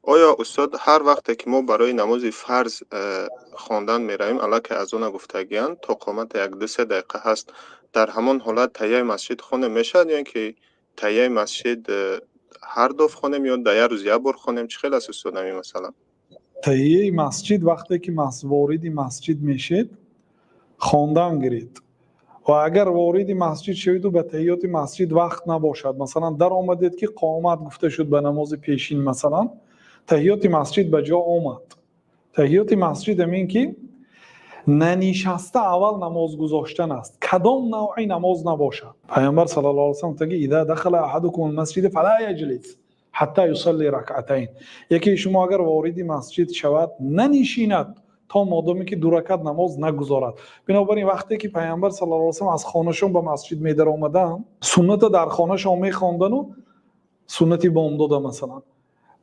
آیا استاد هر وقت که ما برای نماز فرض خواندن میرویم علا که از اون گفتگیان تا قامت یک دو سه دقیقه هست در همان حالت تهیه مسجد خونه میشد یا اینکه تهیه مسجد هر دو خونیم یا در روز یک بار خونیم چه خیلی است استاد نمی مثلا تهیه مسجد وقتی که وارد مسجد میشید خواندن گیرید و اگر وارد مسجد شوید و به تهیات مسجد وقت نباشد مثلا در آمدید که قامت گفته شد به نماز پیشین مثلا تهیات مسجد به جا آمد تهیات مسجد همین که ننشسته اول نماز گذاشتن است کدام نوعی نماز نباشد پیامبر صلی الله علیه و سلم میگه اذا دخل احدکم المسجد فلا یجلس حتی یصلی رکعتین یکی شما اگر وارد مسجد شود ننشیند تا مادامی که دو رکعت نماز نگذارد بنابراین وقتی که پیامبر صلی الله علیه و سلم از خانهشون به مسجد می در آمدن سنت در خانهشون می خواندن و سنتی بامداد مثلا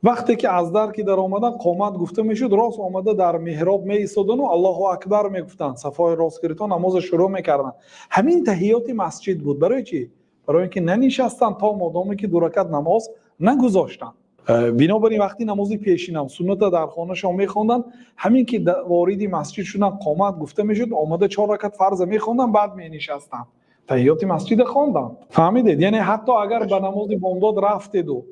وقتی که از در که در آمدن قامت گفته میشد راست آمده در محراب می ایستادن و الله اکبر می گفتن صفای راست گرفتن نماز شروع میکردن همین تحیات مسجد بود برای چی برای اینکه ننشستن تا مادامی که دو رکعت نماز نگذاشتن بنابراین وقتی نماز پیشین هم سنت در خانه شما میخوندن همین که وارد مسجد شدن قامت گفته میشد آمده 4 رکعت فرض میخوندن بعد مینشستن تحیات مسجد خواندن فهمیدید یعنی حتی اگر به نماز بامداد رفتید و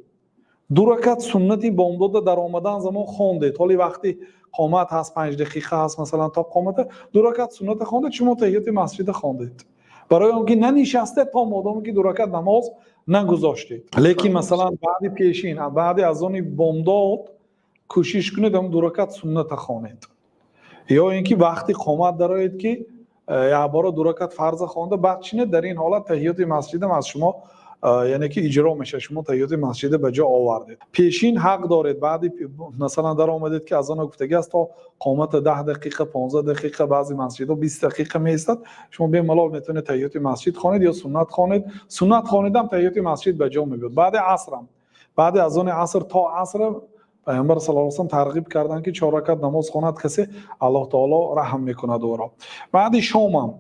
2 رکعت سنتی بامداد در آمدن زمان خواندید ولی وقتی قامت هست 5 دقیقه هست مثلا تا قامت 2 رکعت سنت خواندید شما تحیات مسجد خواندید برای اینکه ننشسته تا مادامی که 2 رکعت نماز نگذاشتید لیکن مثلا بعد پیشین بعد از اون بامداد کوشش کنید هم 2 رکعت سنت خوانید یا اینکه وقتی قامت دارید که یا بار 2 رکعت فرض خوانده بعد چینه در این حالت تحیات مسجد از شما یعنی که اجرا میشه شما تحیات مسجد به جا آوردید پیشین حق دارید بعد مثلا در آمدید که از آن گفتگی است تا قامت 10 دقیقه 15 دقیقه بعضی مسجدها 20 دقیقه میایستد شما به ملال میتونید تحیات مسجد خوانید یا سنت خوانید سنت خوانیدم تحیات مسجد به جا میاد بعد عصرم بعد از آن عصر تا عصر پیامبر صلی الله علیه و سلم ترغیب کردن که 4 رکعت نماز خواند کسی الله تعالی رحم میکند او را بعد شام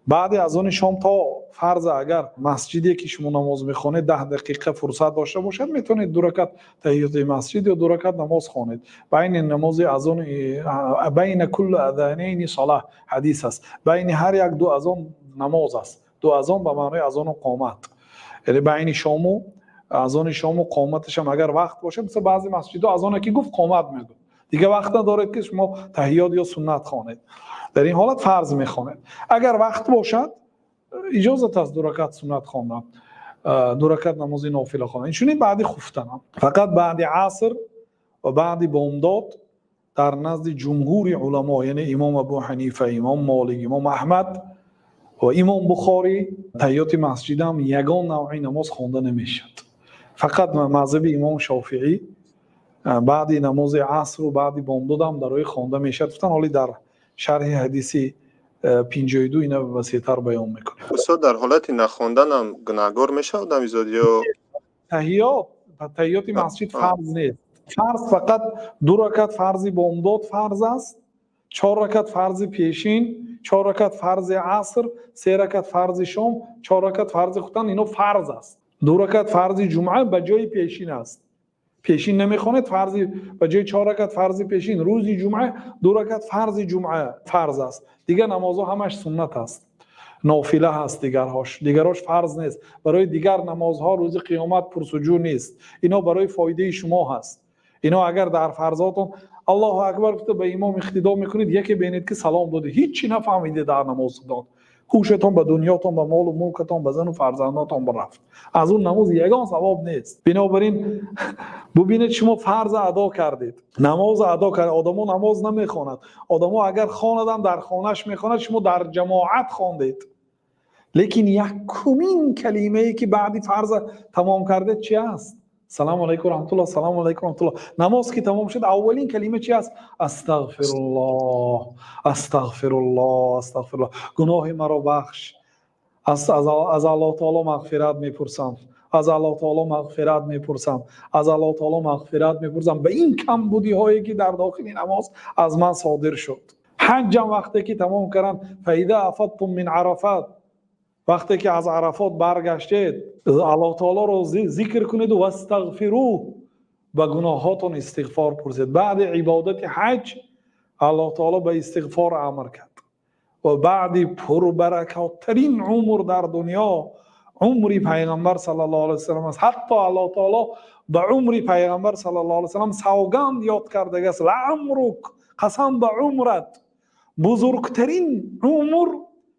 بعد از اون شام تا فرض اگر مسجدی که شما نماز میخوانید 10 دقیقه فرصت داشته باشد میتونید 2 رکعت تحیات مسجد یا 2 رکعت نماز خوانید بین نماز اذان بین کل اذانین صلاه حدیث است بین هر یک دو اذان نماز است دو اذان به معنای اذان و قامت یعنی بین شام و اذان شام و قامتش هم اگر وقت باشه مثل بعضی مسجدها اذان که گفت قامت میگه دیگه وقت ندارید که شما تحیات یا سنت خوانید در این حالت فرض میخوانید اگر وقت باشد اجازه است 2 رکعت سنت خواندن 2 رکعت نماز نافله خواندن اینشون بعد خفتن فقط بعد عصر و بعد بامداد در نزد جمهور علما یعنی امام ابو حنیفه امام مالک امام احمد و امام بخاری تحیات مسجد هم یگان نوع نماز خوانده نمیشد فقط مذهب امام شافعی بعد نماز عصر و بعد بامداد هم برای خوانده میشد گفتن ولی در شرح حدیثی 52 اینا وسیع‌تر بیان میکنه استاد در حالت نخواندن هم گناهگار میشه آدم زاد یا تحیات مسجد فرض نیست فرض فقط 2 رکعت فرض بامداد فرض است 4 رکعت فرض پیشین 4 رکعت فرض عصر 3 رکعت فرض شام 4 رکعت فرض خفتن اینا فرض است 2 رکعت فرض جمعه به جای پیشین است پیشین نمیخواند فرض به جای 4 رکعت فرض پیشین روز جمعه 2 رکعت فرض جمعه فرض است دیگر نمازها همش سنت است نافله هست دیگرهاش فرض نیست برای دیگر نمازها روز قیامت پرسجو نیست اینا برای فایده شما هست اینا اگر در فرضاتون الله اکبر گفته به امام اقتدا میکنید یکی ببینید که سلام داده هیچ چی نفهمیده در نماز داد هوشتون به دنیاتون به مال و ملکتون به زن و فرزنداتون برفت از اون نماز یگان ثواب نیست بنابراین ببینید شما فرض ادا کردید نماز ادا کرد آدمو نماز نمیخواند آدمو اگر خواندن در خانهش میخواند شما در جماعت خواندید لیکن یکمین کلمه ای که بعدی فرض تمام کرده چی است سلام علیکم و رحمت الله سلام علیکم و رحمت الله نماز که تمام شد اولین کلمه چی است استغفر الله استغفر الله استغفر الله گناه مرا بخش از الله تعالی مغفرت میپرسم از الله تعالی مغفرت میپرسم از الله تعالی مغفرت میپرسم به این کم بودی هایی که در داخل نماز از من صادر شد حج وقتی که تمام کردن فاذا افضتم من عرفات وقتی که از عرفات برگشتید الله تعالی رو ذکر کنید و استغفروه به گناهاتون استغفار پرسید. بعد عبادت حج الله تعالی به استغفار امر کرد و بعد پربرکات‌ترین عمر در دنیا عمری پیغمبر صلی الله علیه و سلم است. حتی الله تعالی به عمری پیغمبر صلی الله علیه و سلم سوگند یاد کرده است. لعمرک، قسم به عمرت. بزرگترین عمر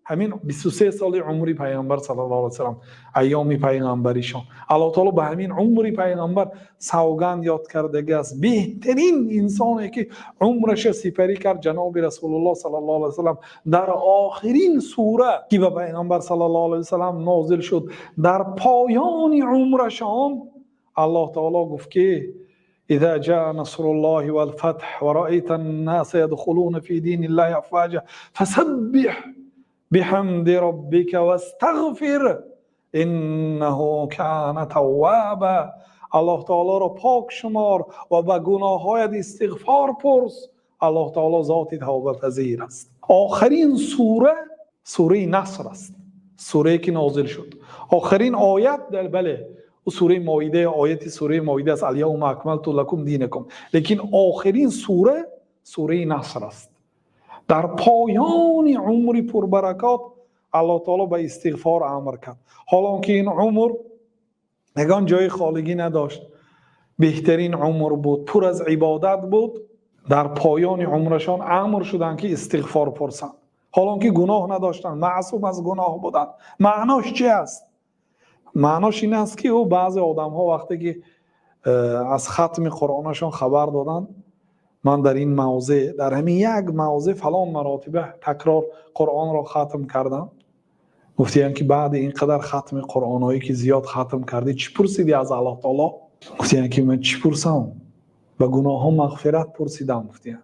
همین 23 سال عمری پیغمبر صلی الله علیه و سلم، ایام پیغمبریشان. الله تعالی به همین عمری پیغمبر سوگند یاد کرده است. بهترین انسانی که عمرش سپری کرد جناب رسول الله صلی الله علیه و سلم در آخرین سوره که به پیغمبر صلی الله علیه و سلم نازل شد، در پایان عمرشان الله تعالی گفت که اذا جاء نصر الله والفتح ورأيت الناس يدخلون في دين الله افواجا فسبح بحمد ربك واستغفر انه كان توابا. الله تعالی را پاک شمار و به گناهایت استغفار پرس، الله تعالی ذات توبه پذیر است. آخرین سوره سوره نصر است، سوره که نازل شد. آخرین آیت در سوره مائده، آیت سوره مائده است، الیوم اکملت لکم دینکم، لیکن آخرین سوره سوره نصر است. در پایان عمر پربرکات الله تعالی به استغفار امر کرد. حالا که این عمر یگان جای خالگی نداشت، بهترین عمر بود، پر از عبادت بود، در پایان عمرشان امر شدند که استغفار پرسند. حالا که گناه نداشتند، معصوم از گناه بودند. معناش چی است؟ معناش این است که او بعضی آدم ها وقتی که از ختم قرآنشان خبر دادن، من در این موضع، در همین یک موضع فلان مراتبه تکرار قرآن را ختم کردم، گفتیم که بعد اینقدر ختم قرآن هایی که زیاد ختم کردی چی پرسیدی از الله تعالی؟ گفتیم که من چی پرسم؟ و گناه ها مغفرت پرسیدم. گفتیم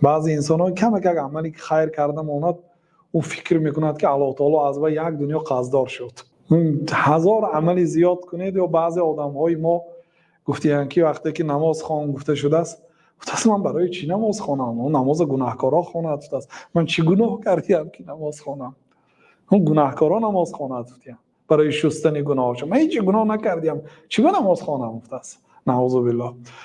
بعضی انسان ها کم یک عملی که خیر کرده ماند، او فکر میکند که الله تعالی از و یک دنیا قصددار شد. 1000 عملی زیاد کنید. یا بعضی آدم های ما گفتیم که وقتی که نماز خوان گفته شده است، گفته من برای چی نماز خوانم؟ اون نماز گناهکارا خواند است. من چی گناه کردم که نماز خوانم؟ اون گناهکارا نماز خواند برای شستن گناهاشون. من هیچ گناه نکردم، چی به نماز خوانم؟ گفته است. نعوذ بالله.